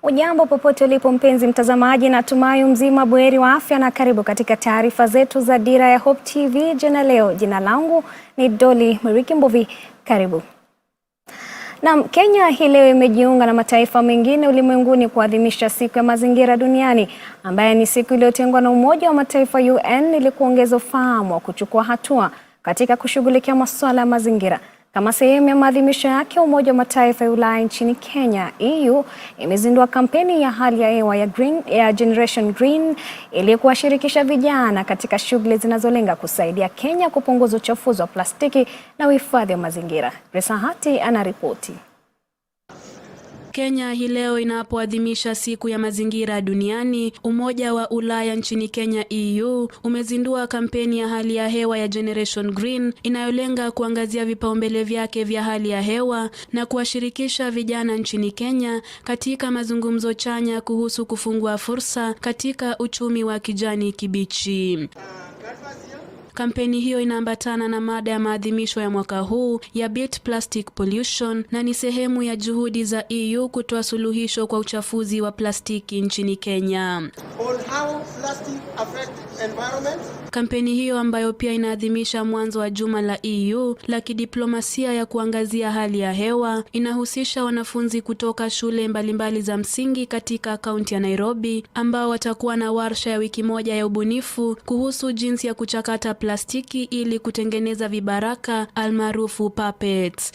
Ujambo popote ulipo mpenzi mtazamaji, natumai mzima buheri wa afya na karibu katika taarifa zetu za Dira ya Hope TV jana leo. Jina langu ni Dolly Murikimbov. Karibu. Kenya hii leo imejiunga na mataifa mengine ulimwenguni kuadhimisha siku ya mazingira duniani, ambayo ni siku iliyotengwa na Umoja wa Mataifa UN ili kuongeza ufahamu wa kuchukua hatua katika kushughulikia masuala ya mazingira. Kama sehemu ya maadhimisho yake, Umoja wa Mataifa ya Ulaya nchini Kenya, EU, imezindua kampeni ya hali ya hewa ya Generation Green ili kuwashirikisha vijana katika shughuli zinazolenga kusaidia Kenya kupunguza uchafuzi wa plastiki na uhifadhi wa mazingira. Resahati anaripoti. Kenya hii leo inapoadhimisha siku ya mazingira duniani, Umoja wa Ulaya nchini Kenya EU umezindua kampeni ya hali ya hewa ya Generation Green inayolenga kuangazia vipaumbele vyake vya hali ya hewa na kuwashirikisha vijana nchini Kenya katika mazungumzo chanya kuhusu kufungua fursa katika uchumi wa kijani kibichi. Kampeni hiyo inaambatana na mada ya maadhimisho ya mwaka huu ya Beat Plastic Pollution na ni sehemu ya juhudi za EU kutoa suluhisho kwa uchafuzi wa plastiki nchini Kenya. Kampeni hiyo ambayo pia inaadhimisha mwanzo wa juma la EU la kidiplomasia ya kuangazia hali ya hewa inahusisha wanafunzi kutoka shule mbalimbali za msingi katika kaunti ya Nairobi ambao watakuwa na warsha ya wiki moja ya ubunifu kuhusu jinsi ya kuchakata plastiki ili kutengeneza vibaraka almaarufu puppets.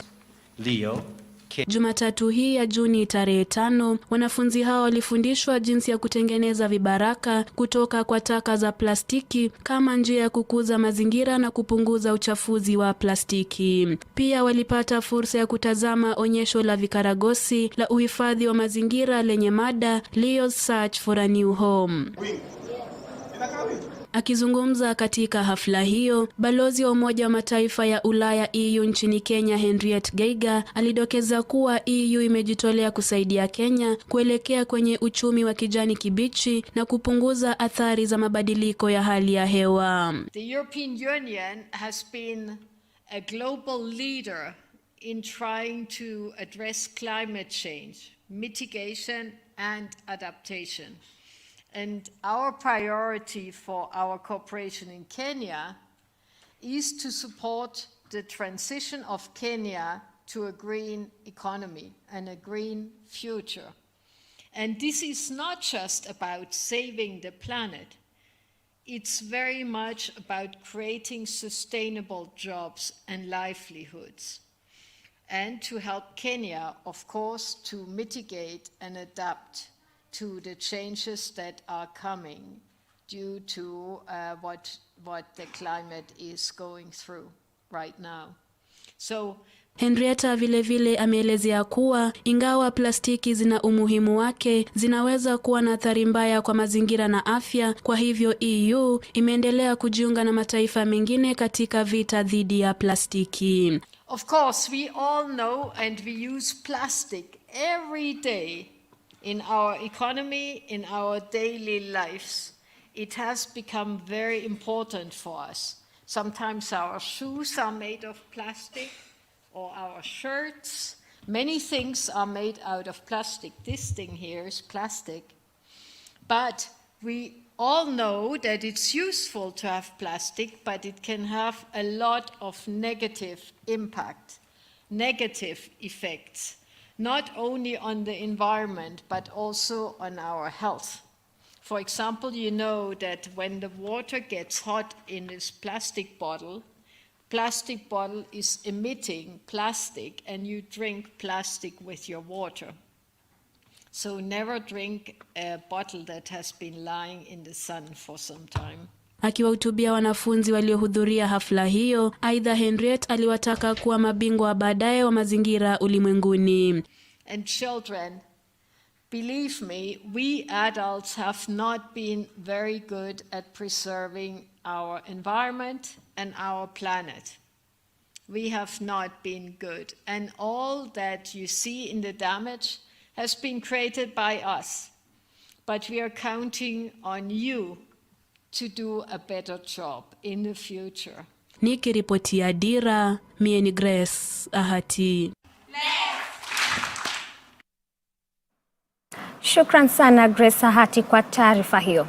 Jumatatu hii ya Juni tarehe 5, wanafunzi hao walifundishwa jinsi ya kutengeneza vibaraka kutoka kwa taka za plastiki kama njia ya kukuza mazingira na kupunguza uchafuzi wa plastiki. Pia walipata fursa ya kutazama onyesho la vikaragosi la uhifadhi wa mazingira lenye mada Leo's Search for a New Home. Akizungumza katika hafla hiyo, balozi wa Umoja wa Mataifa ya Ulaya EU nchini Kenya Henriette Geiger alidokeza kuwa EU imejitolea kusaidia Kenya kuelekea kwenye uchumi wa kijani kibichi na kupunguza athari za mabadiliko ya hali ya hewa. The European Union has been a global leader in trying to address climate change, mitigation and adaptation. And our priority for our cooperation in Kenya is to support the transition of Kenya to a green economy and a green future. And this is not just about saving the planet. It's very much about creating sustainable jobs and livelihoods. And to help Kenya, of course, to mitigate and adapt to the changes that are coming due to what the climate is going through right now. So Henrietta vilevile ameelezea kuwa ingawa plastiki zina umuhimu wake, zinaweza kuwa na athari mbaya kwa mazingira na afya. Kwa hivyo EU imeendelea kujiunga na mataifa mengine katika vita dhidi ya plastiki. Of course, we all know and we use plastic every day in our economy, in our daily lives. It has become very important for us. Sometimes our shoes are made of plastic, or our shirts. Many things are made out of plastic. This thing here is plastic. But we all know that it's useful to have plastic, but it can have a lot of negative impact, negative effects. Not only on the environment, but also on our health. For example, you know that when the water gets hot in this plastic bottle is emitting plastic and you drink plastic with your water. So never drink a bottle that has been lying in the sun for some time. Akiwahutubia wanafunzi waliohudhuria hafla hiyo, aidha Henriette aliwataka kuwa mabingwa wa baadaye wa mazingira ulimwenguni. And children, believe me, we adults have not been very good at preserving our environment and our planet. We have not been good. And all that you see in the damage has been created by us. But we are counting on you to do a better job in the future. Nikiripotia Dira, mie ni Grace Ahati. Shukran sana Grace Hati kwa taarifa hiyo.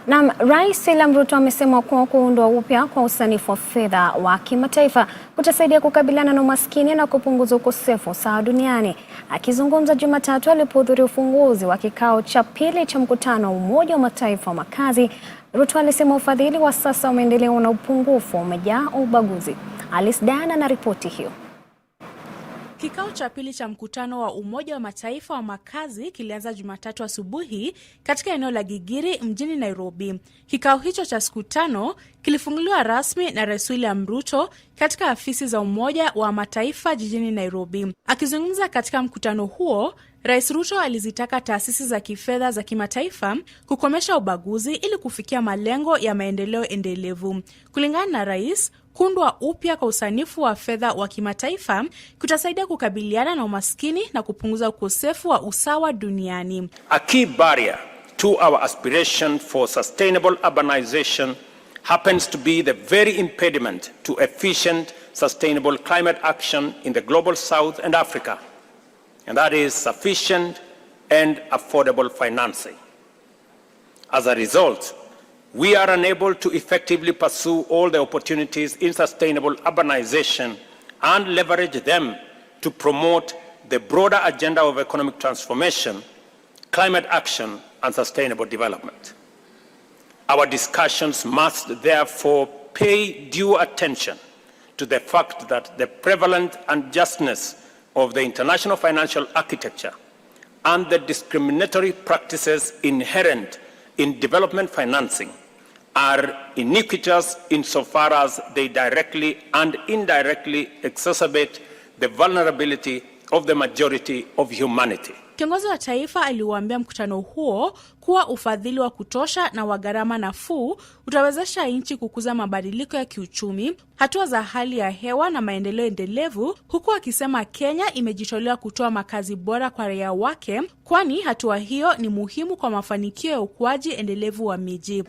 Na Rais William Ruto amesema kuwa kuundwa upya kwa usanifu wa fedha wa kimataifa kutasaidia kukabiliana na umaskini na kupunguza ukosefu sawa duniani. Akizungumza Jumatatu alipohudhuria ufunguzi wa kikao cha pili cha mkutano wa Umoja wa Mataifa wa makazi, Ruto alisema ufadhili wa sasa wa maendeleo na upungufu umejaa ubaguzi. Alice Diana na ripoti hiyo. Kikao cha pili cha mkutano wa Umoja wa Mataifa wa makazi kilianza Jumatatu asubuhi katika eneo la Gigiri mjini Nairobi. Kikao hicho cha siku 5 kilifunguliwa rasmi na Rais William Ruto katika afisi za Umoja wa Mataifa jijini Nairobi. Akizungumza katika mkutano huo, Rais Ruto alizitaka taasisi za kifedha za kimataifa kukomesha ubaguzi ili kufikia malengo ya maendeleo endelevu. Kulingana na rais, kuundwa upya kwa usanifu wa fedha wa kimataifa kutasaidia kukabiliana na umaskini na kupunguza ukosefu wa usawa duniani. A key barrier to our aspiration for sustainable urbanization happens to be the very impediment to efficient, sustainable climate action in the global south and Africa, and that is sufficient and affordable financing. As a result, we are unable to effectively pursue all the opportunities in sustainable urbanization and leverage them to promote the broader agenda of economic transformation, climate action, and sustainable development. Our discussions must therefore pay due attention to the fact that the prevalent unjustness of the international financial architecture and the discriminatory practices inherent in development financing are iniquitous insofar as they directly and indirectly exacerbate the vulnerability of the majority of humanity. Kiongozi wa taifa aliuambia mkutano huo kuwa ufadhili wa kutosha na wa gharama nafuu utawezesha nchi kukuza mabadiliko ya kiuchumi, hatua za hali ya hewa na maendeleo endelevu, huku akisema Kenya imejitolea kutoa makazi bora kwa raia wake, kwani hatua hiyo ni muhimu kwa mafanikio ya ukuaji endelevu wa miji.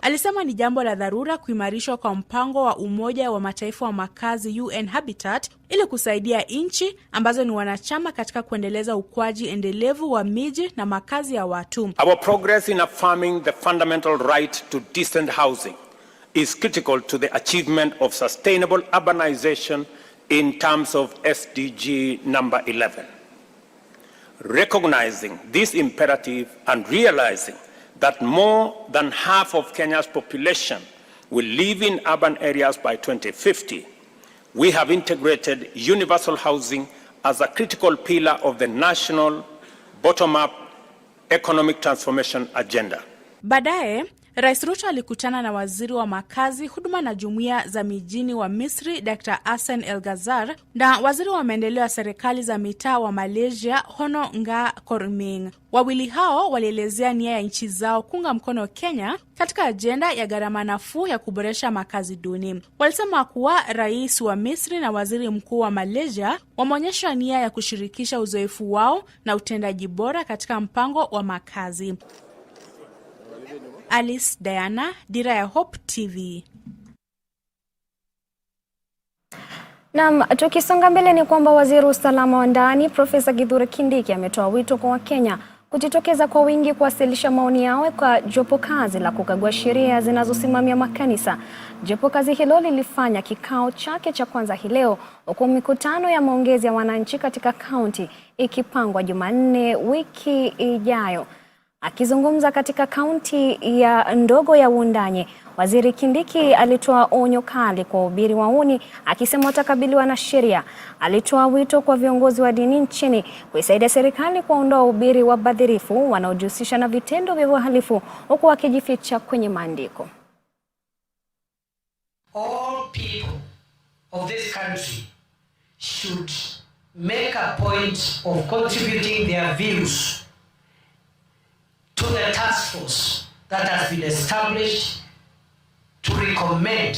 Alisema ni jambo la dharura kuimarishwa kwa mpango wa Umoja wa Mataifa wa makazi UN Habitat ili kusaidia nchi ambazo ni wanachama katika kuendeleza ukuaji endelevu wa miji na makazi ya watu. Our progress in affirming the fundamental right to decent housing is critical to the achievement of sustainable urbanization in terms of SDG number 11. Recognizing this imperative and realizing that more than half of Kenya's population will live in urban areas by 2050, we have integrated universal housing as a critical pillar of the national bottom-up economic transformation agenda. Baadaye, Rais Ruto alikutana na waziri wa makazi, huduma na jumuiya za mijini wa Misri, Dr. Hassan El Ghazar, na waziri wa maendeleo ya serikali za mitaa wa Malaysia, Hono Nga Korming. Wawili hao walielezea nia ya nchi zao kuunga mkono Kenya katika ajenda ya gharama nafuu ya kuboresha makazi duni. Walisema kuwa rais wa Misri na waziri mkuu wa Malaysia wameonyesha nia ya kushirikisha uzoefu wao na utendaji bora katika mpango wa makazi. Alice Diana, Dira ya Hope TV. Naam, tukisonga mbele ni kwamba waziri wa usalama wa ndani Profesa Kithure Kindiki ametoa wito kwa Wakenya kujitokeza kwa wingi kuwasilisha maoni yao kwa Jopo Kazi la kukagua sheria zinazosimamia makanisa. Jopo Kazi hilo lilifanya kikao chake cha kwanza hii leo, huku mikutano ya maongezi ya wananchi katika kaunti ikipangwa Jumanne wiki ijayo. Akizungumza katika kaunti ya ndogo ya Wundanyi, Waziri Kindiki alitoa onyo kali kwa wahubiri wauni, akisema watakabiliwa na sheria. Alitoa wito kwa viongozi wa dini nchini kuisaidia serikali kuondoa wahubiri wabadhirifu wanaojihusisha na vitendo vya uhalifu huku wakijificha kwenye maandiko. All people of this country should make a point of contributing their views to the task force that has been established to recommend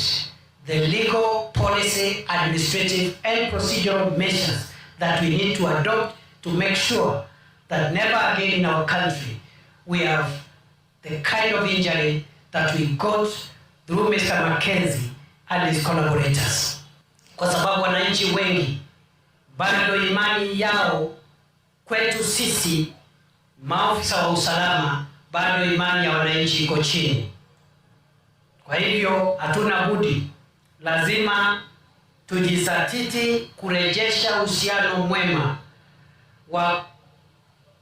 the legal, policy, administrative, and procedural measures that we need to adopt to make sure that never again in our country we have the kind of injury that we got through Mr. Mackenzie and his collaborators. Kwa sababu wananchi wengi bado imani yao kwetu sisi maafisa wa usalama, bado imani ya wananchi iko chini. Kwa hivyo hatuna budi, lazima tujizatiti kurejesha uhusiano mwema wa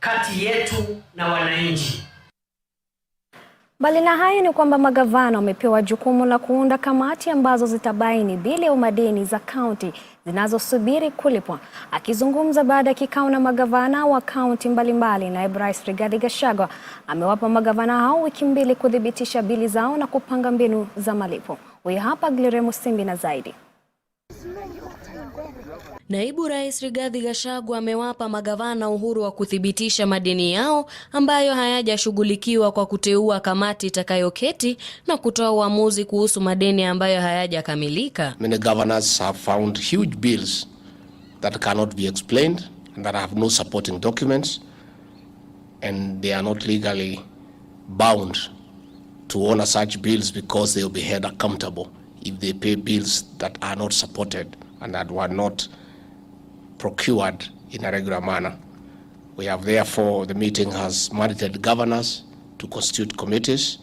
kati yetu na wananchi. Mbali na hayo ni kwamba magavana wamepewa jukumu la kuunda kamati ambazo zitabaini bili ya madeni za kaunti zinazosubiri kulipwa. Akizungumza baada ya kikao na magavana wa kaunti mbalimbali, naibu rais Rigathi Gachagua amewapa magavana hao wiki 2 kudhibitisha bili zao na kupanga mbinu za malipo. Huyu hapa Dira na zaidi. Naibu Rais Rigathi Gachagua amewapa magavana uhuru wa kuthibitisha madeni yao ambayo hayajashughulikiwa kwa kuteua kamati itakayoketi na kutoa uamuzi kuhusu madeni ambayo hayajakamilika. Many governors have found huge bills that cannot be explained and that have no supporting documents, and they are not legally bound to honor such bills because they will be held accountable if they pay bills that are not supported and that were not procured in a regular manner. We have therefore, the meeting has mandated governors to constitute committees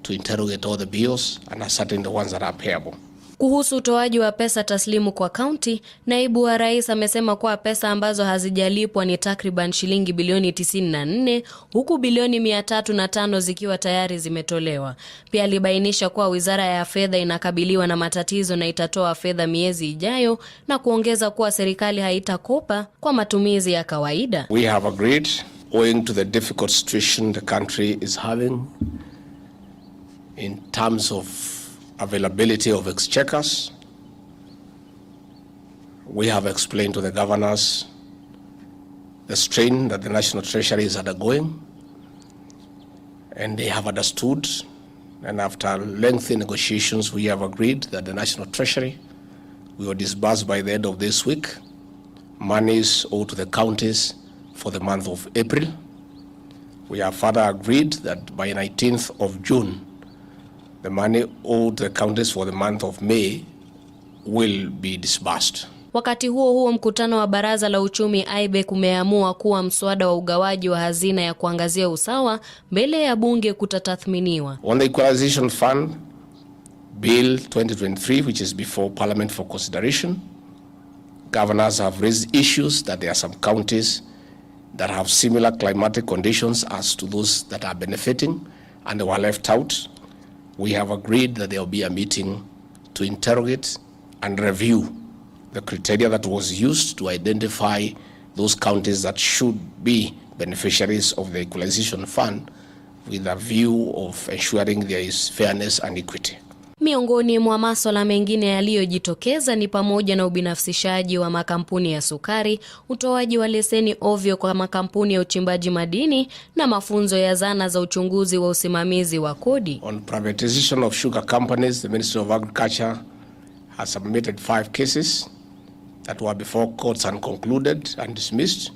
to interrogate all the bills and ascertain the ones that are payable. Kuhusu utoaji wa pesa taslimu kwa kaunti, naibu wa rais amesema kuwa pesa ambazo hazijalipwa ni takriban shilingi bilioni 94, huku bilioni 305 zikiwa tayari zimetolewa. Pia alibainisha kuwa wizara ya fedha inakabiliwa na matatizo na itatoa fedha miezi ijayo, na kuongeza kuwa serikali haitakopa kwa matumizi ya kawaida. We have agreed, owing to the difficult situation the country is having in terms of availability of exchequers, we have explained to the governors the strain that the National Treasury is undergoing, and they have understood, and after lengthy negotiations we have agreed that the National Treasury will disburse by the end of this week monies owed to the counties for the month of April. We have further agreed that by 19th of June the money owed the counties for the month of May will be disbursed. Wakati huo mkutano wa baraza la uchumi IBEC umeamua kuwa mswada wa ugawaji wa hazina ya kuangazia usawa mbele ya bunge kutatathminiwa. On the Equalization Fund Bill 2023, which is before Parliament for consideration, governors have raised issues that there are some counties that have similar climatic conditions as to those that are benefiting and they were left out. We have agreed that there will be a meeting to interrogate and review the criteria that was used to identify those counties that should be beneficiaries of the Equalization Fund, with a view of ensuring there is fairness and equity. Miongoni mwa masuala mengine yaliyojitokeza ni pamoja na ubinafsishaji wa makampuni ya sukari, utoaji wa leseni ovyo kwa makampuni ya uchimbaji madini na mafunzo ya zana za uchunguzi wa usimamizi wa kodi. On privatization of sugar companies, the Ministry of Agriculture has submitted 5 cases that were before courts and concluded and dismissed.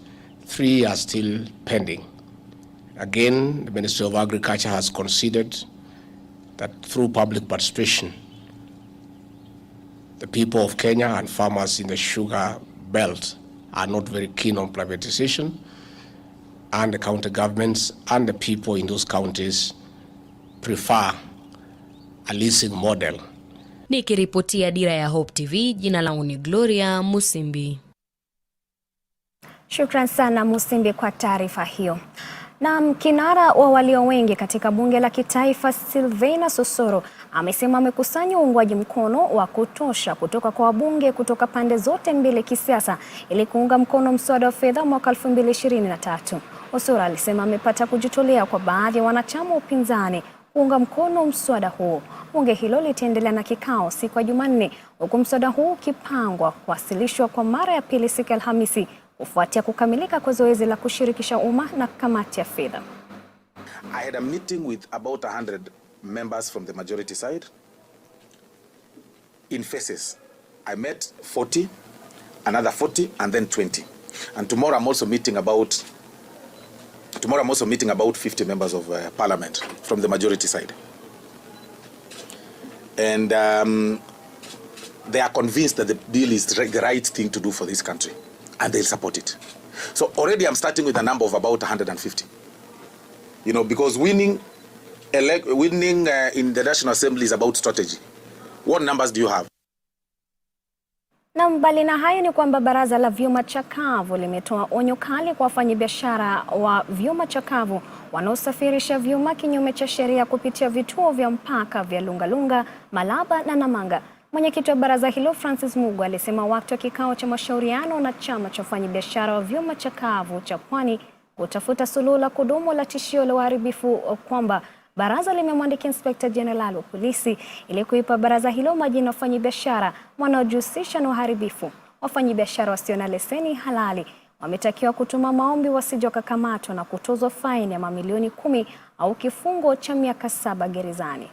3 are still pending. Again, the Ministry of Agriculture has considered that through public participation, the people of Kenya and farmers in the sugar belt are not very keen on privatization, and the county governments and the people in those counties prefer a leasing model. Nikiripotia Dira ya Hope TV, jina langu ni Gloria Musimbi. Shukran sana Musimbi kwa taarifa hiyo. Na kinara wa walio wengi katika bunge la kitaifa Sylvaina Sosoro amesema amekusanya uungwaji mkono wa kutosha kutoka kwa wabunge kutoka pande zote mbili kisiasa ili kuunga mkono mswada wa fedha mwaka 2023. Sosoro alisema amepata kujitolea kwa baadhi ya wanachama wa upinzani kuunga mkono mswada huo. Bunge hilo litaendelea na kikao siku ya Jumanne, huku mswada huu ukipangwa kuwasilishwa kwa mara ya pili siku ya Alhamisi kufuatia kukamilika kwa zoezi la kushirikisha umma na kamati ya fedha. I had a meeting with about 100 members from the majority side in phases. I met 40, another 40, and then 20. And tomorrow I'm also meeting about 50 members of parliament from the majority side. And they are convinced that the bill is the right thing to do for this country, and they'll support it. So already I'm starting with a number of about 150. You know, because winning in the National Assembly is about strategy. What numbers do you have? Na mbali na hayo ni kwamba baraza la vyuma chakavu limetoa onyo kali kwa wafanyabiashara wa vyuma chakavu wanaosafirisha vyuma kinyume cha sheria kupitia vituo vya mpaka vya Lungalunga, Malaba na Namanga. Mwenyekiti wa baraza hilo Francis Mugu alisema wakati wa kikao cha mashauriano na chama cha wafanyabiashara wa vyuma chakavu cha Pwani kutafuta suluhu la kudumu la tishio la uharibifu kwamba baraza limemwandikia Inspector General wa polisi ili kuipa baraza hilo majina ya wafanyabiashara wanaojihusisha na uharibifu. Wafanyabiashara wasio na leseni halali wametakiwa kutuma maombi wasije wakakamatwa na kutozwa faini ya mamilioni 10 au kifungo cha miaka 7 gerezani.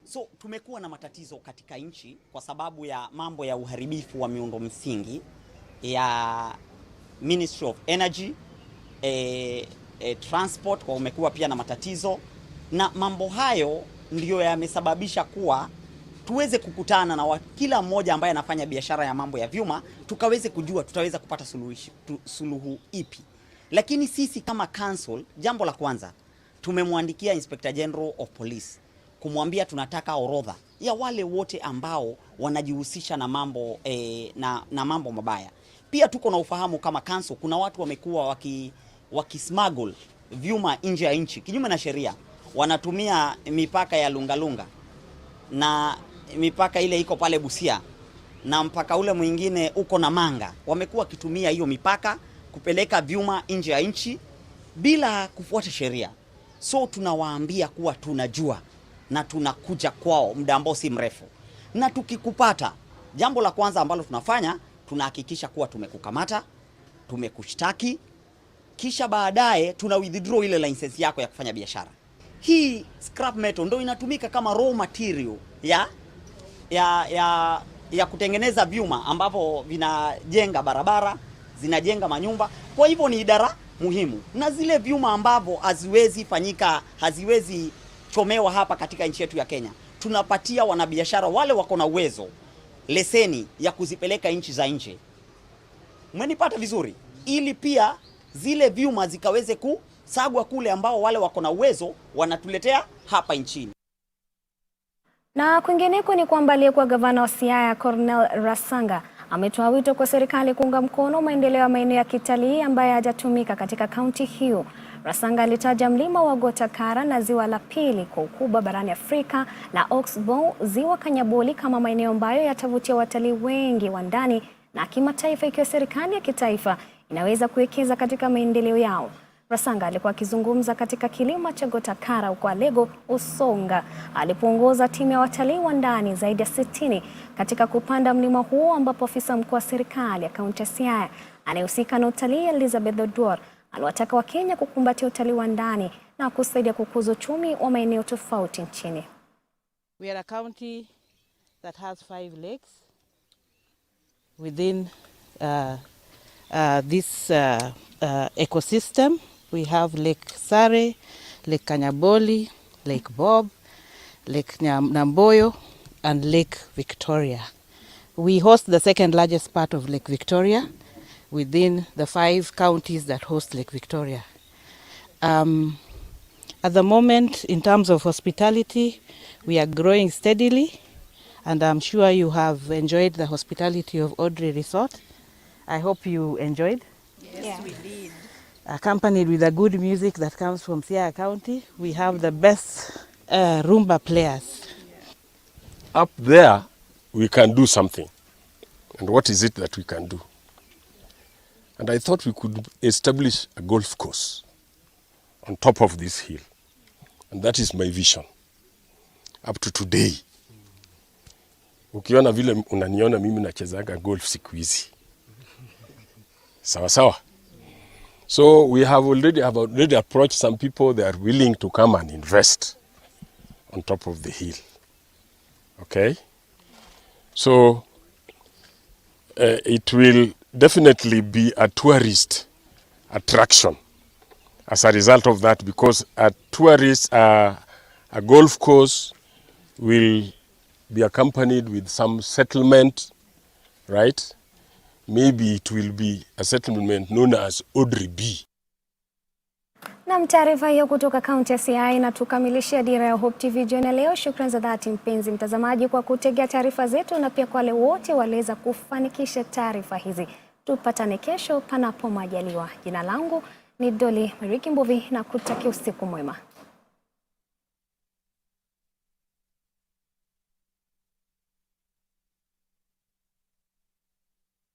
So tumekuwa na matatizo katika nchi kwa sababu ya mambo ya uharibifu wa miundo msingi ya Ministry of Energy, transport kwa umekuwa pia na matatizo, na mambo hayo ndiyo yamesababisha kuwa tuweze kukutana na kila mmoja ambaye anafanya biashara ya mambo ya vyuma, tukaweze kujua tutaweza kupata suluhu ipi. Lakini sisi kama council, jambo la kwanza tumemwandikia Inspector General of Police kumwambia tunataka orodha ya wale wote ambao wanajihusisha na mambo na mambo mabaya. Pia tuko na ufahamu kama council kuna watu wamekuwa wakismuggle vyuma nje ya nchi kinyume na sheria. Wanatumia mipaka ya Lungalunga na mipaka ile iko pale Busia na mpaka ule mwingine uko na Manga. Wamekuwa wakitumia hiyo mipaka kupeleka vyuma nje ya nchi bila kufuata sheria. So tunawaambia kuwa tunajua na tunakuja kwao muda ambao si mrefu. Na tukikupata, jambo la kwanza ambalo tunafanya, tunahakikisha kuwa tumekukamata, tumekushtaki, kisha baadaye tuna withdraw ile license yako ya kufanya biashara. Hii scrap metal ndio inatumika kama raw material ya kutengeneza vyuma ambavyo vinajenga barabara, zinajenga manyumba. Kwa hivyo ni idara muhimu. Na zile vyuma ambavyo haziwezi chomewa hapa katika nchi yetu ya Kenya, tunapatia wanabiashara wale wako na uwezo leseni ya kuzipeleka nchi za nje. Umenipata vizuri? Ili pia zile vyuma zikaweze kusagwa kule ambao wale wako na uwezo wanatuletea hapa nchini. Na kwingineko ni kwamba aliyekuwa gavana wa Siaya Cornel Rasanga ametoa wito kwa serikali kuunga mkono maendeleo ya maeneo ya kitalii ambayo hayajatumika katika kaunti hiyo. Rasanga alitaja mlima wa Gotakara na ziwa la pili kwa ukubwa barani Afrika la Oxbow, ziwa Kanyaboli kama maeneo ambayo yatavutia watalii wengi wa ndani na kimataifa ikiwa serikali ya kitaifa inaweza kuwekeza katika maendeleo yao. Rasanga alikuwa akizungumza katika kilima cha Gotakara huko Alego, Usonga, alipoongoza timu ya watalii wa ndani zaidi ya 60 katika kupanda mlima huo, ambapo afisa mkuu wa serikali ya kaunti ya Siaya anayehusika na utalii Elizabeth Odwor aliwataka Wakenya kukumbatia utalii wa ndani na kusaidia kukuza uchumi wa maeneo tofauti nchini. We are a county that has 5 lakes within this ecosystem. We have Lake Sare, Lake Kanyaboli, Lake Bob, Lake Namboyo, and Lake Victoria. We host the second largest part of Lake Victoria within the 5 counties that host Lake Victoria. At the moment, in terms of hospitality, we are growing steadily, and I'm sure you have enjoyed the hospitality of Audrey Resort. I hope you enjoyed. Yes, we did. Accompanied with the good music that comes from Siaya County. We have the best Rumba players. Up there, we can do something. And what is it that we can do? And I thought we could establish a golf course on top of this hill. And that is my vision. Up to today. Ukiona vile unaniona mimi nachezaga golf siku hizi. Sawa sawa. So we have already approached some people. They are willing to come and invest on top of the hill. Okay? So it will definitely be a tourist attraction as a result of that, because a golf course will be accompanied with some settlement, right? maybe it will be a settlement known as Audrey B. Na taarifa hiyo kutoka kaunti ya Siaya inatukamilishia Dira ya Hope TV jioni leo. Shukrani za dhati mpenzi mtazamaji kwa kutegea taarifa zetu, na pia kwa wale wote waliweza kufanikisha taarifa hizi. Tupatane kesho panapo majaliwa. Jina langu ni Doli Mbovi na kutakia usiku mwema.